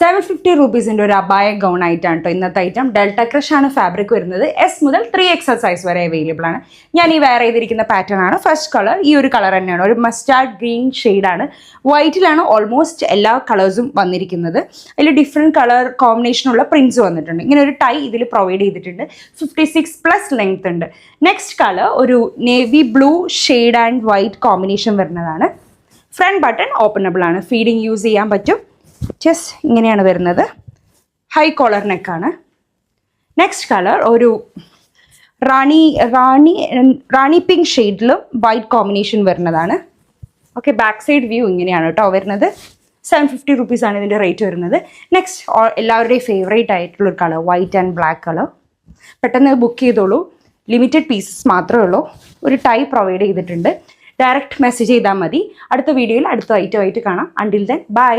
750 rupees ഒരു അബായ gown ആയിട്ടാണ് കേട്ടോ ഇന്നത്തെ ഐറ്റം. ഡെൽറ്റ ക്രഷ് ആണ് ഫാബ്രിക് വരുന്നത്. എസ് മുതൽ 3XL സൈസ് വരെ അവൈലബിൾ ആണ്. ഞാൻ ഈ വെയർ ചെയ്തിരിക്കുന്ന പാറ്റേൺ ആണ്. ഫസ്റ്റ് കളർ ഈ ഒരു കളർ തന്നെയാണ്, ഒരു മസ്റ്റാർഡ് ഗ്രീൻ ഷെയ്ഡാണ്. വൈറ്റിലാണ് ഓൾമോസ്റ്റ് എല്ലാ കളേഴ്സും വന്നിരിക്കുന്നത്. അതിൽ ഡിഫറെൻറ്റ് കളർ കോമ്പിനേഷനുള്ള പ്രിൻസ് വന്നിട്ടുണ്ട്. ഇങ്ങനെ ഒരു ടൈ ഇതിൽ പ്രൊവൈഡ് ചെയ്തിട്ടുണ്ട്. 56+ ലെങ്ത് ഉണ്ട്. നെക്സ്റ്റ് കളർ ഒരു navy blue shade and white combination വരുന്നതാണ്. ഫ്രണ്ട് ബട്ടൺ ഓപ്പണബിൾ ആണ്, ഫീഡിങ് യൂസ് ചെയ്യാൻ പറ്റും. ജസ്റ്റ് ഇങ്ങനെയാണ് വരുന്നത്. ഹൈ കോളർ നെക്കാണ്. നെക്സ്റ്റ് കളർ ഒരു റാണി പിങ്ക് ഷെയ്ഡിലും വൈറ്റ് കോമ്പിനേഷൻ വരുന്നതാണ്. ഓക്കെ, ബാക്ക് സൈഡ് വ്യൂ ഇങ്ങനെയാണ് കേട്ടോ വരുന്നത്. 750 rupees ആണ് ഇതിൻ്റെ റേറ്റ് വരുന്നത്. നെക്സ്റ്റ് എല്ലാവരുടെയും ഫേവറേറ്റ് ആയിട്ടുള്ളൊരു colour white and black colour. പെട്ടെന്ന് ബുക്ക് ചെയ്തോളൂ, ലിമിറ്റഡ് പീസസ് മാത്രമേ ഉള്ളൂ. ഒരു ടൈ പ്രൊവൈഡ് ചെയ്തിട്ടുണ്ട്. ഡയറക്റ്റ് മെസ്സേജ് ചെയ്താൽ മതി. അടുത്ത വീഡിയോയിൽ അടുത്ത ഐറ്റമായിട്ട് കാണാം. Until then bye.